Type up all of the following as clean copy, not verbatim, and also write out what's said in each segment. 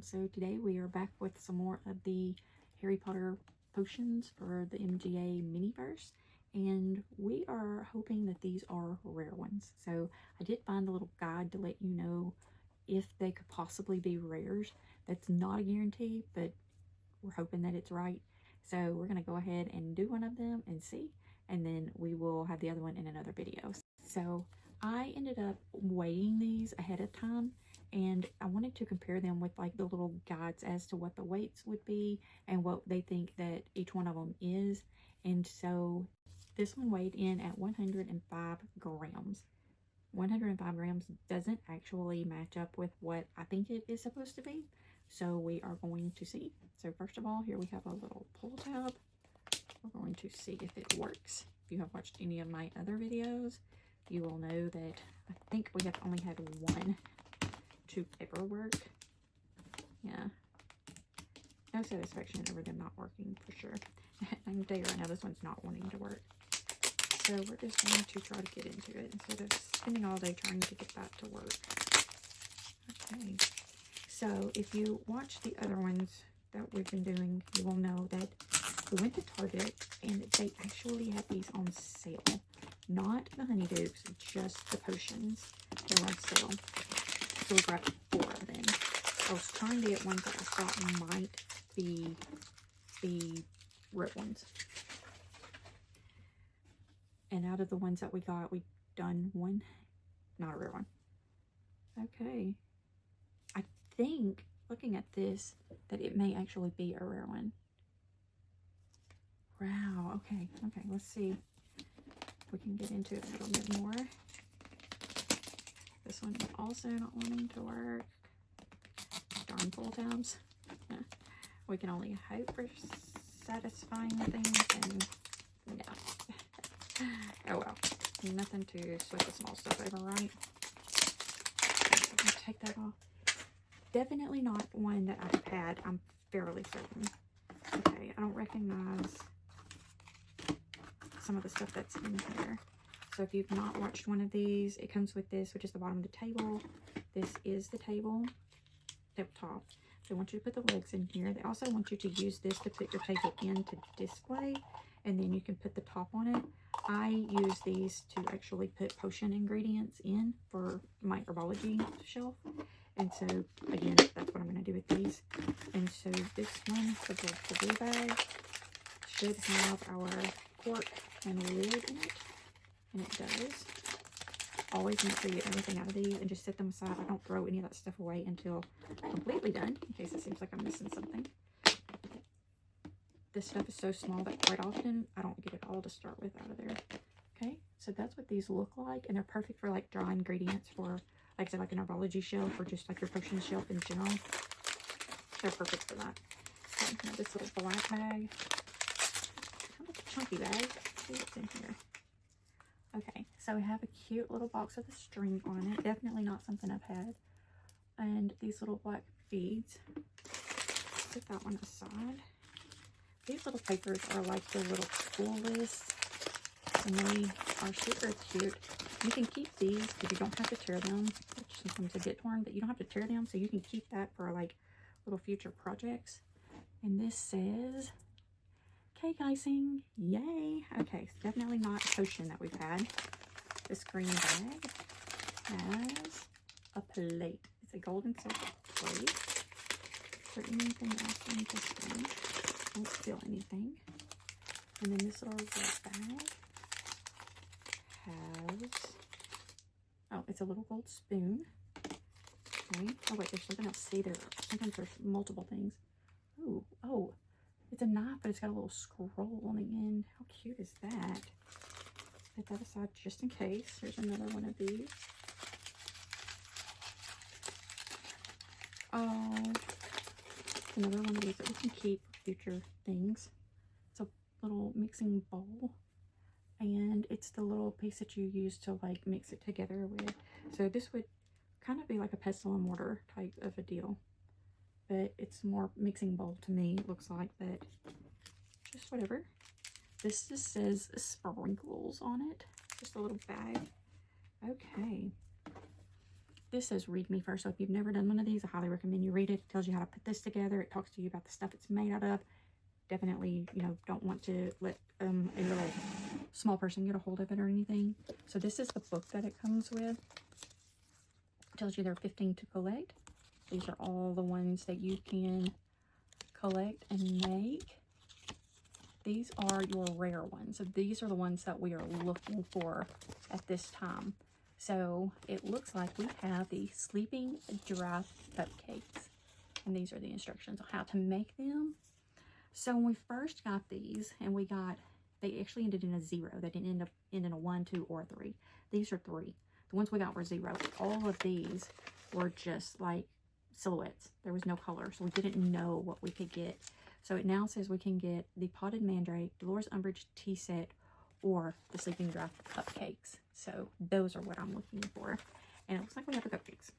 So today we are back with some more of the Harry Potter potions for the MGA Miniverse, and we are hoping that these are rare ones. So I did find a little guide to let you know if they could possibly be rares. That's not a guarantee, but we're hoping that it's right. So we're going to go ahead and do one of them and see, and then we will have the other one in another video. So I ended up weighing these ahead of time, and I wanted to compare them with like the little guides as to what the weights would be and what they think that each one of them is. And so this one weighed in at 105 grams. 105 grams doesn't actually match up with what I think it is supposed to be. So we are going to see. So first of all, here we have a little pull tab. We're going to see if it works. If you have watched any of my other videos, you will know that I think we have only had one to ever work. Yeah. No satisfaction over them not working for sure. I can tell you right now, this one's not wanting to work. So we're just going to try to get into it instead of spending all day trying to get that to work. Okay. So if you watch the other ones that we've been doing, you will know that we went to Target and they actually had these on sale. Not the honeydukes, just the potions. They were on sale. So we grabbed 4 of them. I was trying to get ones that I thought might be the rare ones. And out of the ones that we got, we done one. Not a rare one. Okay. I think, looking at this, that it may actually be a rare one. Wow. Okay. Okay. Let's see. We can get into it a little bit more. This one is also not wanting to work. Darn pull tabs. We can only hope for satisfying things, and yeah. Oh well. Nothing to sweat the small stuff over, right? Take that off. Definitely not one that I've had, I'm fairly certain. Okay, I don't recognize some of the stuff that's in here. So if you've not watched one of these, it comes with this, which is the bottom of the table. This is the tabletop. They want you to put the legs in here. They also want you to use this to put your table in to display, and then you can put the top on it. I use these to actually put potion ingredients in for my herbology shelf. And so, again, that's what I'm going to do with these. And so this one, the blue bag, should have our cork and lid in it. And it does. Always make sure you get everything out of these and just set them aside. I don't throw any of that stuff away until completely done, in case it seems like I'm missing something. This stuff is so small that quite often I don't get it all to start with out of there. Okay, so that's what these look like, and they're perfect for like dry ingredients for, like I said, like an herbology shelf or just like your potion shelf in general. They're perfect for that. Okay, now this little black bag, kind of a chunky bag. Let's see what's in here. Okay, so we have a cute little box with a string on it. Definitely not something I've had. And these little black beads. Put that one aside. These little papers are like the little school lists, and they are super cute. You can keep these because you don't have to tear them, which sometimes they get torn, but you don't have to tear them, so you can keep that for like little future projects. And this says cake icing, yay! Okay, so definitely not a potion that we've had. This green bag has a plate. It's a golden silver plate. Is there anything else in this one? Don't spill anything. And then this little red bag has, oh, it's a little gold spoon. Okay. Oh wait, there's something else. See, sometimes there's multiple things. Ooh, oh, it's a knife, but it's got a little scroll on the end. How cute is that? Put that aside just in case. There's another one of these. Oh, another one of these that we can keep for future things. It's a little mixing bowl, and it's the little piece that you use to like mix it together with. So this would kind of be like a pestle and mortar type of a deal, but it's more mixing bowl to me. It looks like, but just whatever. This just says sprinkles on it. Just a little bag. Okay. this says read me first. So if you've never done one of these, I highly recommend you read it. It tells you how to put this together. It talks to you about the stuff it's made out of. Definitely, you know, don't want to let a little small person get a hold of it or anything. So this is the book that it comes with. It tells you there are 15 to collect. These are all the ones that you can collect and make. These are your rare ones. So these are the ones that we are looking for at this time. So it looks like we have the Sleeping Giraffe cupcakes. And these are the instructions on how to make them. So when we first got these, and they actually ended in a 0. They didn't end in a 1, 2, or 3. These are 3. The ones we got were 0. All of these were just like silhouettes. There was no color, so we didn't know what we could get. So it now says we can get the Potted Mandrake, Dolores Umbridge tea set, or the Sleeping Giraffe cupcakes. So those are what I'm looking for. And it looks like we have the cupcakes.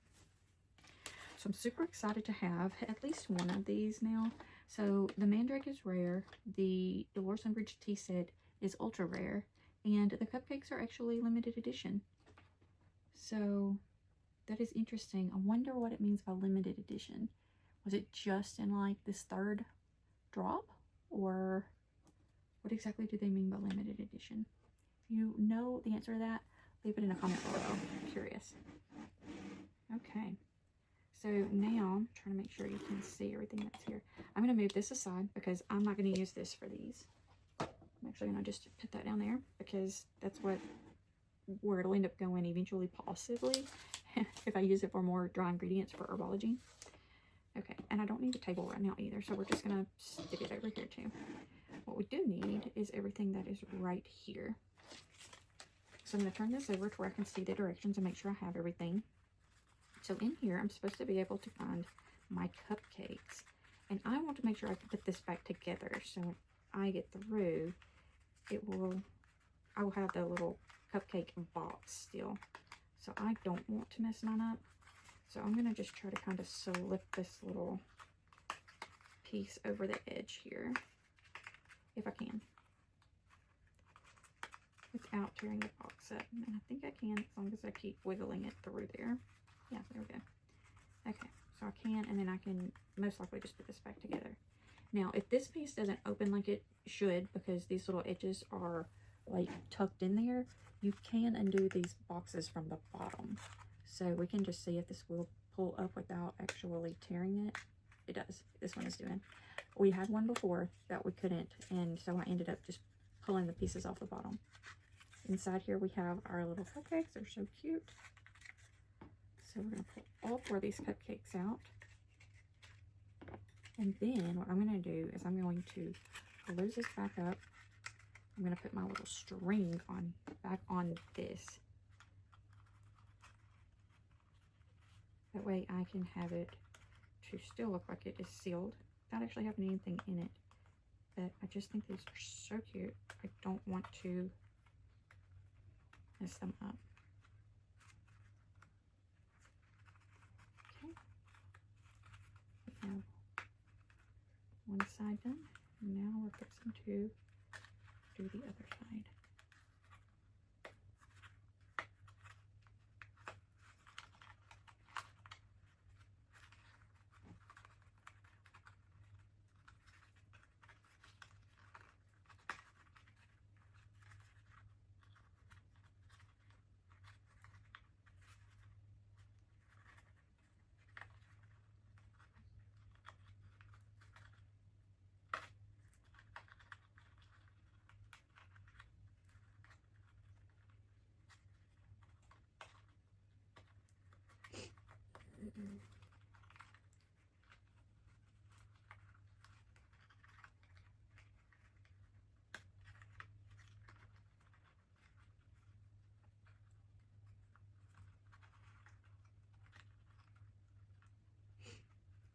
So I'm super excited to have at least one of these now. So the Mandrake is rare, the Dolores Umbridge tea set is ultra rare, and the cupcakes are actually limited edition. So that is interesting. I wonder what it means by limited edition. Was it just in like this 3rd drop? Or what exactly do they mean by limited edition? If you know the answer to that, leave it in a comment below. I'm curious. Okay. So now, I'm trying to make sure you can see everything that's here. I'm going to move this aside because I'm not going to use this for these. I'm actually going to just put that down there because that's where it'll end up going eventually, possibly, if I use it for more dry ingredients for herbology. Okay, and I don't need a table right now either, so we're just going to stick it over here too. What we do need is everything that is right here. So I'm going to turn this over to where I can see the directions and make sure I have everything. So in here, I'm supposed to be able to find my cupcakes. And I want to make sure I can put this back together. So when I get through, I will have the little cupcake box still. So I don't want to mess mine up. So I'm going to just try to kind of slip this little piece over the edge here, if I can, without tearing the box up. And I think I can as long as I keep wiggling it through there. Yeah, there we go. Okay, so I can, and then I can most likely just put this back together. Now, if this piece doesn't open like it should, because these little edges are like tucked in there, you can undo these boxes from the bottom. So we can just see if this will pull up without actually tearing it. It does. This one is doing. We had one before that we couldn't, and so I ended up just pulling the pieces off the bottom. Inside here we have our little cupcakes. They're so cute. So we're going to pull all 4 of these cupcakes out. And then what I'm going to do is I'm going to close this back up. I'm going to put my little string back on this. That way I can have it to still look like it is sealed without actually having anything in it. But I just think these are so cute. I don't want to mess them up. Now, one side done. Now we're fixing to do the other side.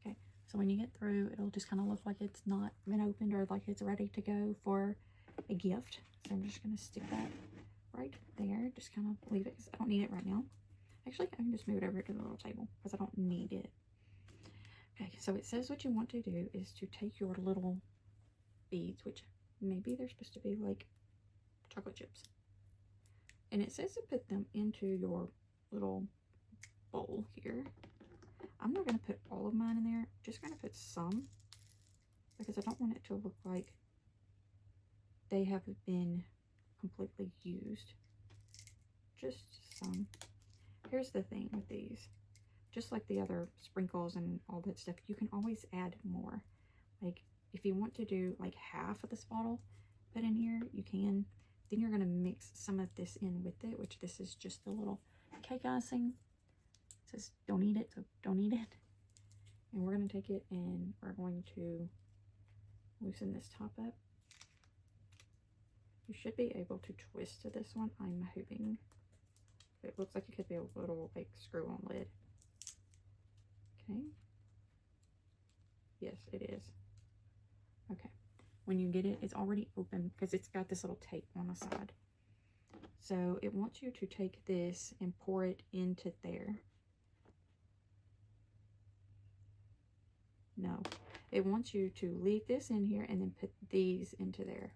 Okay, so when you get through, it'll just kind of look like it's not been opened or like it's ready to go for a gift. So I'm just going to stick that right there. Just kind of leave it because I don't need it right now. Actually, I can just move it over to the little table because I don't need it. Okay, so it says what you want to do is to take your little beads, which maybe they're supposed to be like chocolate chips. And it says to put them into your little bowl here. I'm not going to put all of mine in there, just going to put some, because I don't want it to look like they have been completely used. Just some. Here's the thing with these. Just like the other sprinkles and all that stuff, you can always add more. Like, if you want to do like half of this bottle put in here, you can. Then you're going to mix some of this in with it, which this is just the little cake icing. It says don't eat it, so don't eat it. And we're going to take it and we're going to loosen this top up. You should be able to twist to this one, I'm hoping. It looks like it could be a little like screw-on lid. Okay. Yes, it is. Okay. When you get it, it's already open because it's got this little tape on the side. So it wants you to take this and pour it into there. No, it wants you to leave this in here and then put these into there.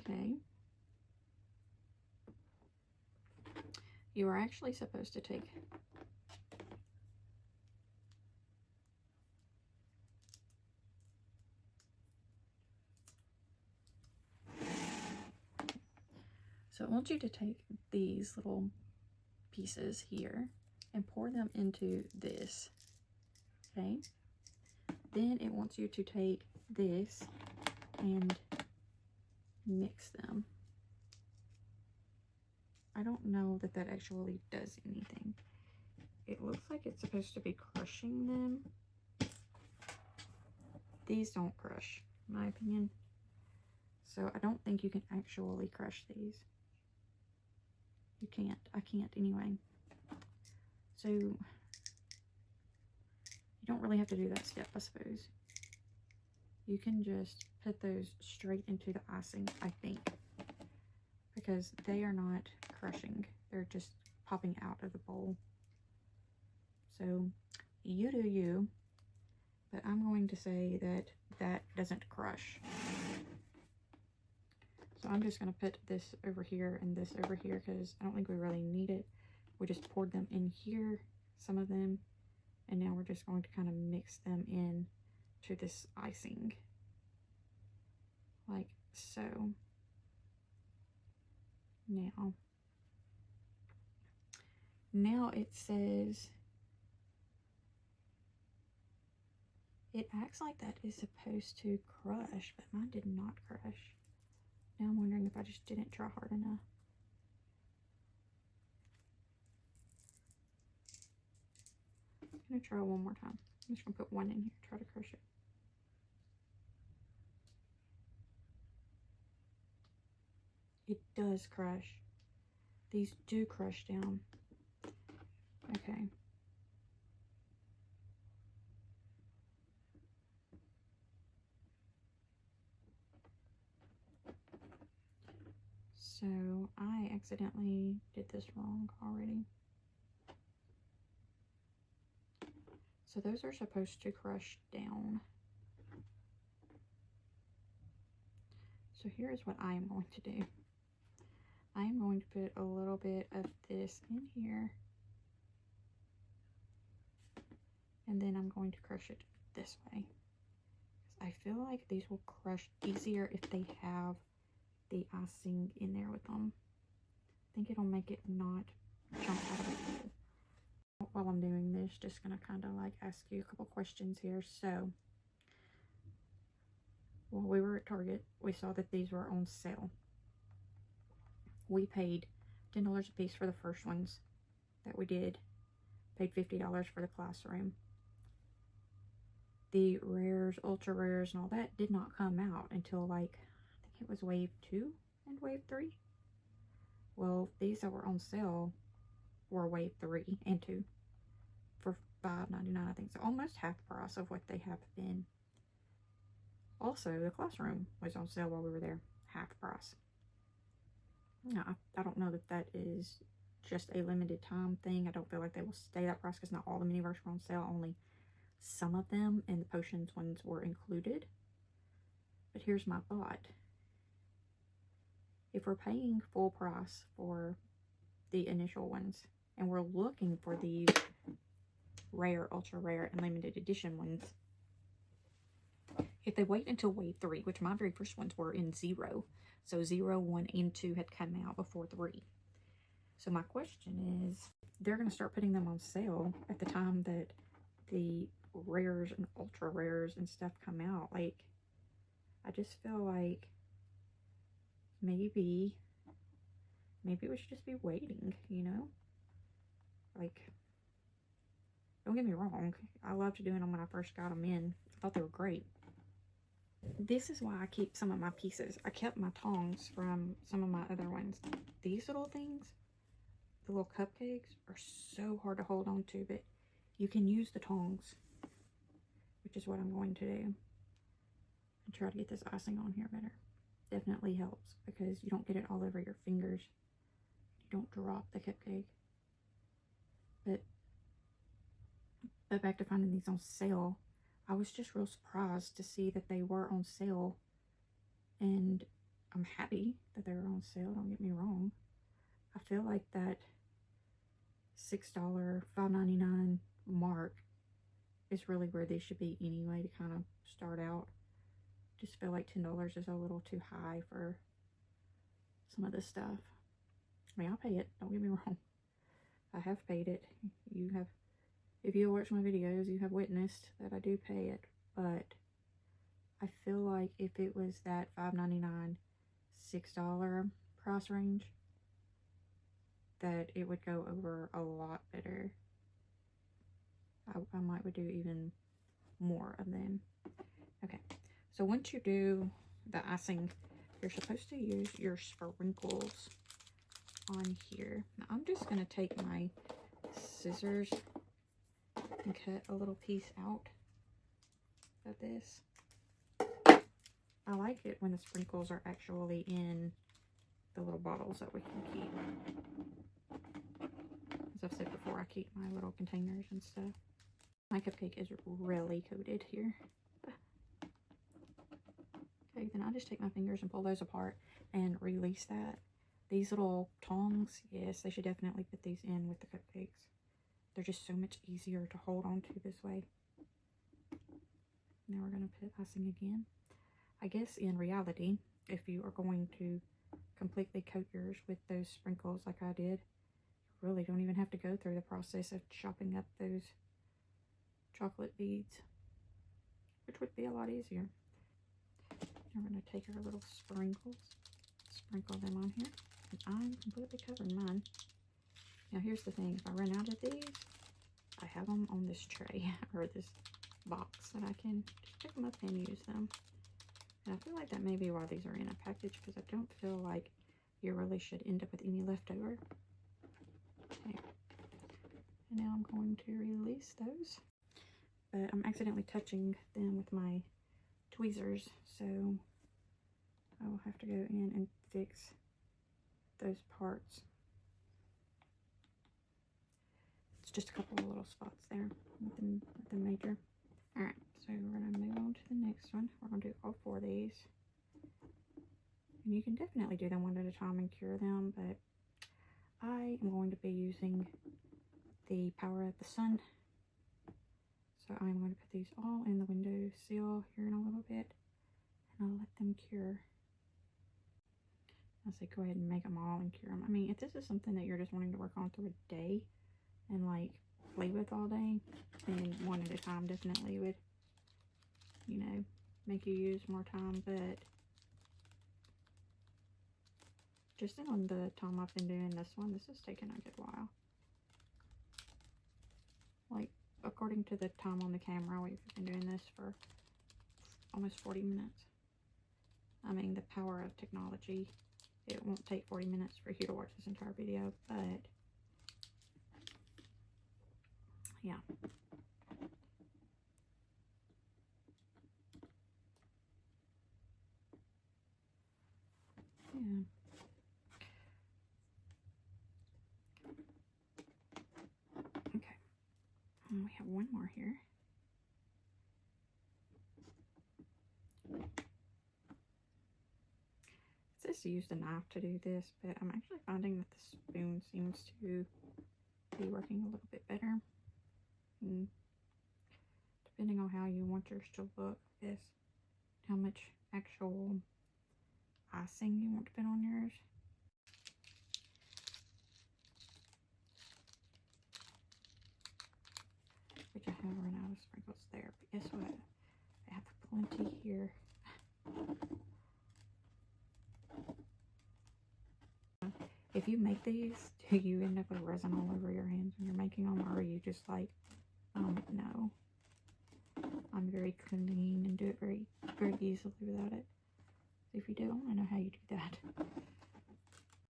Okay. You are actually supposed to take so I want you to take these little pieces here and pour them into this. Okay. Then it wants you to take this and mix them. I don't know that that actually does anything. It looks like it's supposed to be crushing them. These don't crush, in my opinion. So I don't think you can actually crush these. You can't. I can't anyway. So you don't really have to do that step, I suppose. You can just put those straight into the icing, I think. Because they are not crushing. They're just popping out of the bowl. So you do you. But I'm going to say that that doesn't crush. So I'm just going to put this over here and this over here because I don't think we really need it. We just poured them in here, some of them. And now we're just going to kind of mix them in to this icing. Like so. Now it says, it acts like that is supposed to crush, but mine did not crush. Now I'm wondering if I just didn't try hard enough. I'm going to try one more time. I'm just going to put one in here, try to crush it. It does crush. These do crush down. Okay. So I accidentally did this wrong already. So those are supposed to crush down. So here's what I am going to do. I am going to put a little bit of this in here. And then I'm going to crush it this way. I feel like these will crush easier if they have the icing in there with them. I think it'll make it not jump out of the bowl. While I'm doing this, just gonna kind of like ask you a couple questions here. So while we were at Target, we saw that these were on sale. We paid $10 a piece for the first ones that we did. Paid $50 for the classroom. The rares, ultra rares, and all that did not come out until like, I think it was wave 2 and wave 3. Well, these that were on sale were wave 3 and 2 for $5.99, I think. So almost half the price of what they have been. Also, the classroom was on sale while we were there, half price. No, I don't know that that is just a limited time thing. I don't feel like they will stay that price because not all the Miniverse were on sale, only some of them, and the potions ones were included. But here's my thought. If we're paying full price for the initial ones, and we're looking for these rare, ultra rare, and limited edition ones. If they wait until wave 3, which my very first ones were in 0, so 0, 1, and 2 had come out before 3. So my question is, they're going to start putting them on sale at the time that the rares and ultra rares and stuff come out. Like, I just feel like maybe we should just be waiting, you know? Like, don't get me wrong, I loved doing them when I first got them in. I thought they were great. This is why I keep some of my pieces. I kept my tongs from some of my other ones. These little things, the little cupcakes, are so hard to hold on to, but you can use the tongs, which is what I'm going to do. And try to get this icing on here better. Definitely helps because you don't get it all over your fingers. You don't drop the cupcake. But back to finding these on sale, I was just real surprised to see that they were on sale, and I'm happy that they were on sale, don't get me wrong. I feel like that $6, $5.99 mark is really where they should be anyway to kind of start out. Just feel like $10 is a little too high for some of this stuff. I mean, I'll pay it, don't get me wrong. I have paid it. You have, if you watch my videos, you have witnessed that I do pay it, but I feel like if it was that $5.99, $6 price range, that it would go over a lot better. I might would do even more of them. Okay, so once you do the icing, you're supposed to use your sprinkles on here. Now I'm just going to take my scissors and cut a little piece out of this. I like it when the sprinkles are actually in the little bottles that we can keep. As I've said before, I keep my little containers and stuff. My cupcake is really coated here. Okay, then I just take my fingers and pull those apart and release that. These little tongs, yes, they should definitely put these in with the cupcakes. They're just so much easier to hold on to this way. Now we're going to put icing again. I guess in reality, if you are going to completely coat yours with those sprinkles like I did, you really don't even have to go through the process of chopping up those chocolate beads, which would be a lot easier. Now we're going to take our little sprinkles, sprinkle them on here, and I'm completely covering mine. Now here's the thing, if I run out of these, I have them on this tray, or this box, that I can just pick them up and use them. And I feel like that may be why these are in a package, because I don't feel like you really should end up with any leftover. Okay. And now I'm going to release those. But I'm accidentally touching them with my tweezers, so I will have to go in and fix those parts. It's just a couple of little spots there, nothing major. Alright, so we're going to move on to the next one. We're going to do all 4 of these. And you can definitely do them one at a time and cure them, but I am going to be using the Power of the Sun. So I'm going to put these all in the window sill here in a little bit, and I'll let them cure. I'll say go ahead and make them all and cure them. I mean, if this is something that you're just wanting to work on through a day and like play with all day, then one at a time definitely would, you know, make you use more time. But just on the time I've been doing this one, this has taken a good while. Like, according to the time on the camera, we've been doing this for almost 40 minutes. I mean, the power of technology. It won't take 40 minutes for you to watch this entire video, but yeah. Yeah. Okay. And we have one more here. It says to use the knife to do this, but I'm actually finding that the spoon seems to be working a little bit better. Depending on how you want yours to look, is how much actual icing you want to put on yours. Which I have run out of sprinkles there, but guess what? I have plenty here. If you make these, do you end up with resin all over your hands when you're making them, or are you just like, no, I'm very clean and do it very, very easily without it. If you do, I want to know how you do that.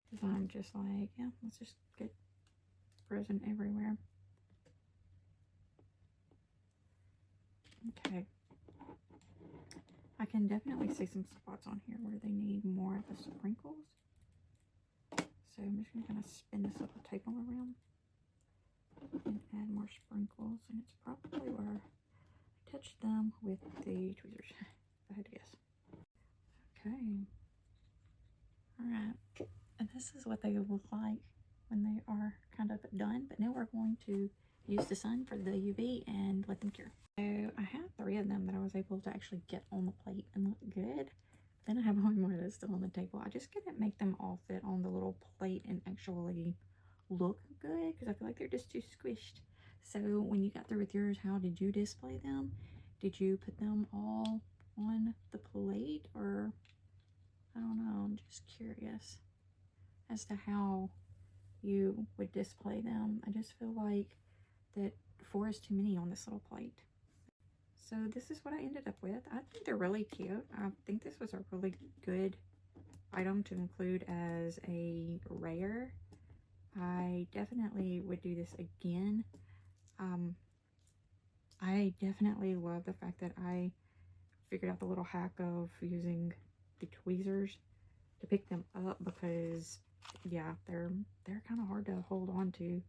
Because I'm just like, yeah, let's just get resin everywhere. Okay. I can definitely see some spots on here where they need more of the sprinkles. So I'm just going to kind of spin this little table around and add more sprinkles. And it's probably where I touched them with the tweezers, if I had to guess. Okay. Alright. And this is what they look like when they are kind of done. But now we're going to use the sun for the UV and let them cure. So I have 3 of them that I was able to actually get on the plate and look good. Then I have one more that's still on the table. I just couldn't make them all fit on the little plate and actually look good because I feel like they're just too squished. So when you got through with yours, how did you display them? Did you put them all on the plate, or I don't know, I'm just curious as to how you would display them. I just feel like that 4 is too many on this little plate. So this is what I ended up with. I think they're really cute. I think this was a really good item to include as a rare. I definitely would do this again. I definitely love the fact that I figured out the little hack of using the tweezers to pick them up, because yeah, they're kind of hard to hold on to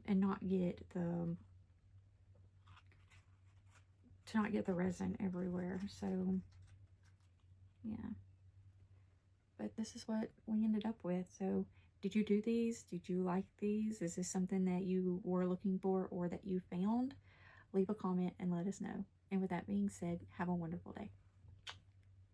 and not get the resin everywhere. So yeah, but this is what we ended up with. So did you do these? Did you like these? Is this something that you were looking for or that you found? Leave a comment and let us know. And with that being said, have a wonderful day.